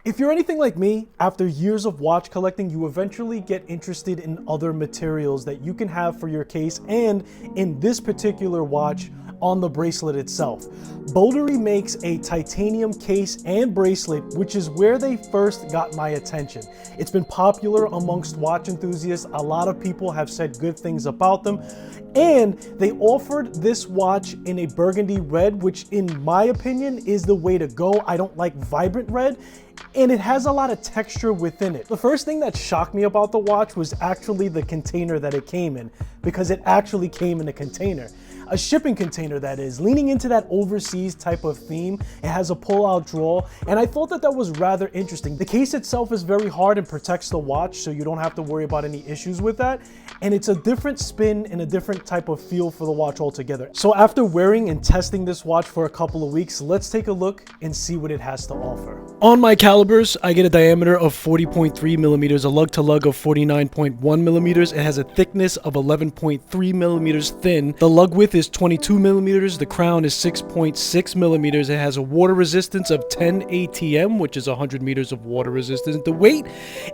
If you're anything like me, after years of watch collecting, you eventually get interested in other materials that you can have for your case, and in this particular watch, on the bracelet itself. Boderry makes a titanium case and bracelet, which is where they first got my attention. It's been popular amongst watch enthusiasts. A lot of people have said good things about them. And they offered this watch in a burgundy red, which in my opinion is the way to go. I don't like vibrant red, and it has a lot of texture within it. The first thing that shocked me about the watch was actually the container that it came in, because it actually came in a container. A shipping container, that is, leaning into that overseas type of theme. It has a pull-out drawer, and I thought that was rather interesting. The case itself is very hard and protects the watch, so you don't have to worry about any issues with that. And it's a different spin and a different type of feel for the watch altogether. So after wearing and testing this watch for a couple of weeks, let's take a look and see what it has to offer. On my calibers, I get a diameter of 40.3 millimeters, a lug to lug of 49.1 millimeters. It has a thickness of 11.3 millimeters thin. The lug width is 22 millimeters. The crown is 6.6 millimeters. It has a water resistance of 10 ATM, which is 100 meters of water resistance. The weight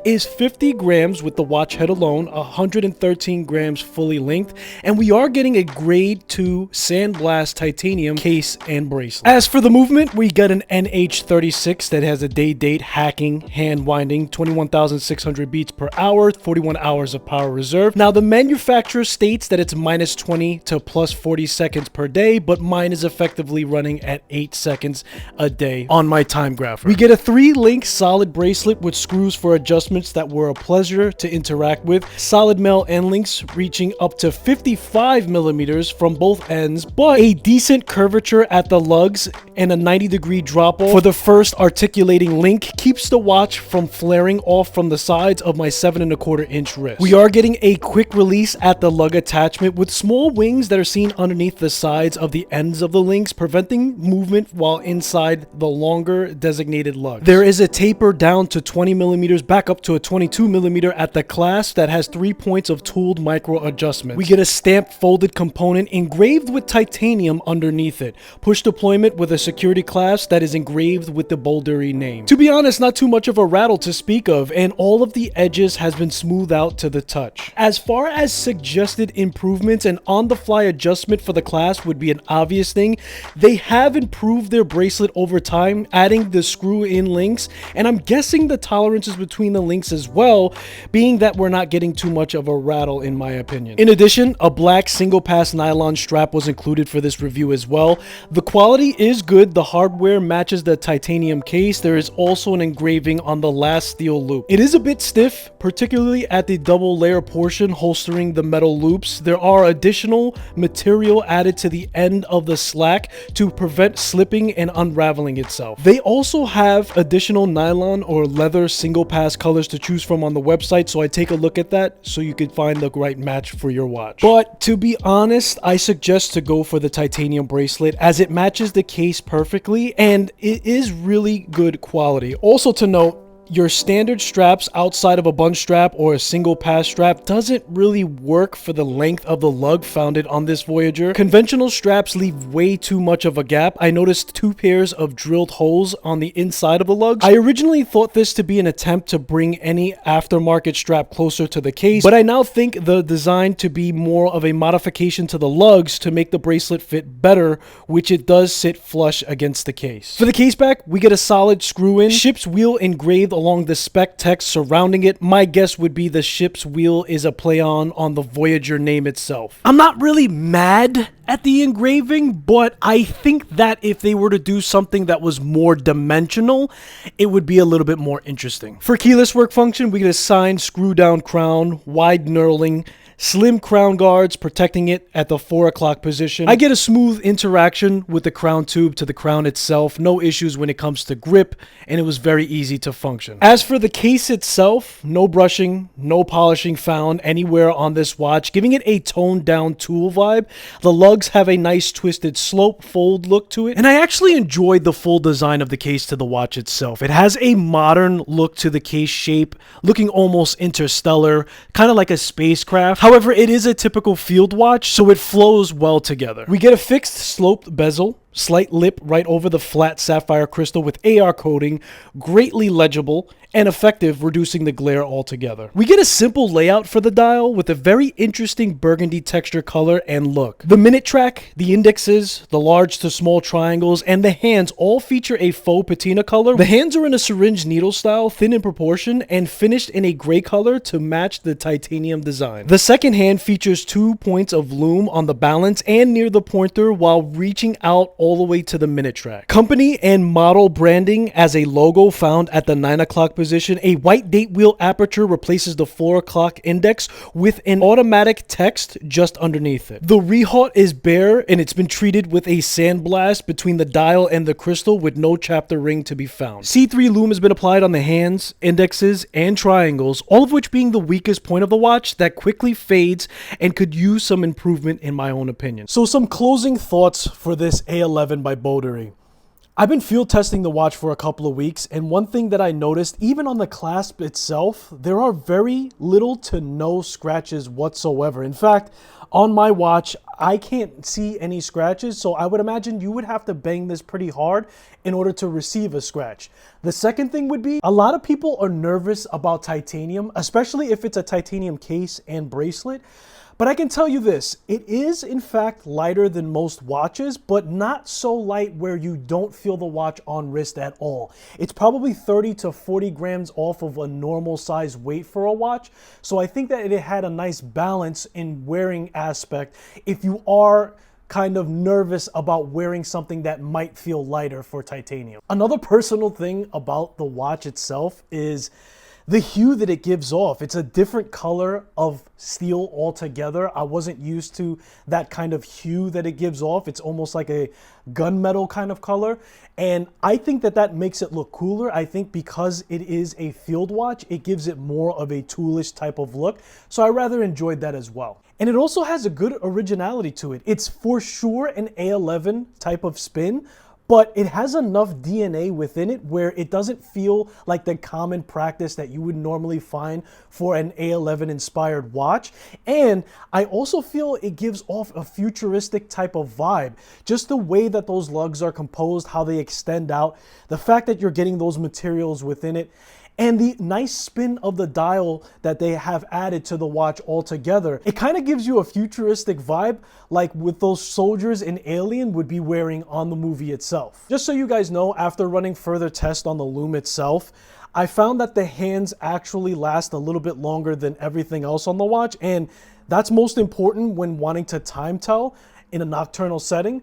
is 50 grams with the watch head alone, 113 grams fully linked, and we are getting a grade 2 sandblast titanium case and bracelet. As for the movement, we get an NH36 that has a day-date hacking, hand winding, 21,600 beats per hour, 41 hours of power reserve. Now, the manufacturer states that it's minus 20 to plus 40 seconds per day, but mine is effectively running at 8 seconds a day on my time grapher. We get a 3-link solid bracelet with screws for adjustments that were a pleasure to interact with. Solid metal end links reaching up to 55 millimeters from both ends, but a decent curvature at the lugs and a 90-degree drop off for the first articulating link keeps the watch from flaring off from the sides of my 7.25-inch wrist. We are getting a quick release at the lug attachment with small wings that are seen underneath the sides of the ends of the links, preventing movement while inside the longer designated lug. There is a taper down to 20 millimeters back up to a 22 millimeter at the clasp that has 3 points of tooled micro adjustments. We get a stamped folded component engraved with titanium underneath it. Push deployment with a security clasp that is engraved with the Boderry name. To be honest, not too much of a rattle to speak of, and all of the edges has been smoothed out to the touch. As far as suggested improvements, and on-the-fly adjustment for the clasp would be an obvious thing. They have improved their bracelet over time, adding the screw-in links, and I'm guessing the tolerances between the links as well, being that we're not getting too much of a rattle in my opinion. In addition, a black single-pass nylon strap was included for this review as well. The quality is good. The hardware matches the titanium case. There is also an engraving on the last steel loop. It is a bit stiff, particularly at the double layer portion holstering the metal loops. There are additional material added to the end of the slack to prevent slipping and unraveling itself. They also have additional nylon or leather single pass colors to choose from on the website, so I take a look at that so you can find the right match for your watch. But to be honest, I suggest to go for the titanium bracelet as it matches the case perfectly and it is really good quality. Also to note, your standard straps outside of a bunch strap or a single pass strap doesn't really work for the length of the lug founded on this Voyager. Conventional straps leave way too much of a gap. I noticed 2 pairs of drilled holes on the inside of the lugs. I originally thought this to be an attempt to bring any aftermarket strap closer to the case, but I now think the design to be more of a modification to the lugs to make the bracelet fit better, which it does sit flush against the case. For the case back, we get a solid screw-in, ship's wheel engraved along the spec text surrounding it. My guess would be the ship's wheel is a play on the Voyager name itself. I'm not really mad at the engraving, but I think that if they were to do something that was more dimensional, it would be a little bit more interesting. For keyless work function, we get a signed screw down crown, wide knurling, slim crown guards protecting it at the 4 o'clock position. I get a smooth interaction with the crown tube to the crown itself, no issues when it comes to grip, and it was very easy to function. As for the case itself, no brushing, no polishing found anywhere on this watch, giving it a toned down tool vibe. The lugs have a nice twisted slope fold look to it, and I actually enjoyed the full design of the case to the watch itself. It has a modern look to the case shape, looking almost interstellar, kind of like a spacecraft. However, it is a typical field watch, so it flows well together. We get a fixed sloped bezel, slight lip right over the flat sapphire crystal with AR coating, greatly legible, and effective, reducing the glare altogether. We get a simple layout for the dial with a very interesting burgundy texture, color, and look. The minute track, the indexes, the large to small triangles, and the hands all feature a faux patina color. The hands are in a syringe needle style, thin in proportion, and finished in a gray color to match the titanium design. The second hand features 2 points of lume on the balance and near the pointer while reaching out all the way to the minute track. Company and model branding as a logo found at the 9 o'clock position. A white date wheel aperture replaces the 4 o'clock index with an automatic text just underneath it. The rehaut is bare and it's been treated with a sandblast between the dial and the crystal with no chapter ring to be found. C3 lume has been applied on the hands, indexes, and triangles, all of which being the weakest point of the watch that quickly fades and could use some improvement in my own opinion. So some closing thoughts for this A11 by Boderry. I've been field testing the watch for a couple of weeks, and one thing that I noticed, even on the clasp itself, there are very little to no scratches whatsoever. In fact, on my watch, I can't see any scratches, so I would imagine you would have to bang this pretty hard in order to receive a scratch. The second thing would be, a lot of people are nervous about titanium, especially if it's a titanium case and bracelet. But I can tell you this, it is in fact lighter than most watches, but not so light where you don't feel the watch on wrist at all. It's probably 30 to 40 grams off of a normal size weight for a watch. So I think that it had a nice balance in wearing aspect if you are kind of nervous about wearing something that might feel lighter for titanium. Another personal thing about the watch itself is the hue that it gives off. It's a different color of steel altogether. I wasn't used to that kind of hue that it gives off. It's almost like a gunmetal kind of color. And I think that that makes it look cooler. I think because it is a field watch, it gives it more of a toolish type of look. So I rather enjoyed that as well. And it also has a good originality to it. It's for sure an A11 type of spin, but it has enough DNA within it where it doesn't feel like the common practice that you would normally find for an A11 inspired watch. And I also feel it gives off a futuristic type of vibe. Just the way that those lugs are composed, how they extend out, the fact that you're getting those materials within it, and the nice spin of the dial that they have added to the watch altogether. It kind of gives you a futuristic vibe like with those soldiers in Alien would be wearing on the movie itself. Just so you guys know, after running further tests on the Lume itself, I found that the hands actually last a little bit longer than everything else on the watch, and that's most important when wanting to time tell in a nocturnal setting.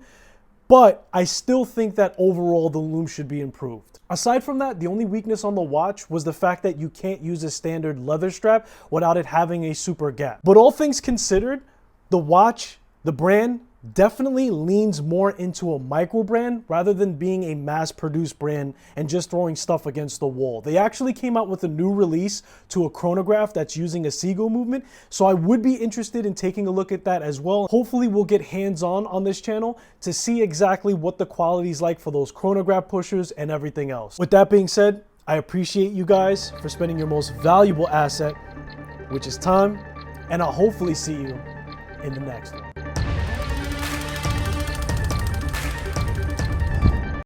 But I still think that overall the Lume should be improved. Aside from that, the only weakness on the watch was the fact that you can't use a standard leather strap without it having a super gap. But all things considered, the watch, the brand, definitely leans more into a micro brand rather than being a mass-produced brand and just throwing stuff against the wall. They actually came out with a new release to a chronograph that's using a seagull movement, so I would be interested in taking a look at that as well. Hopefully we'll get hands-on this channel to see exactly what the quality is like for those chronograph pushers and everything else. With that being said, I appreciate you guys for spending your most valuable asset, which is time, and I'll hopefully see you in the next one.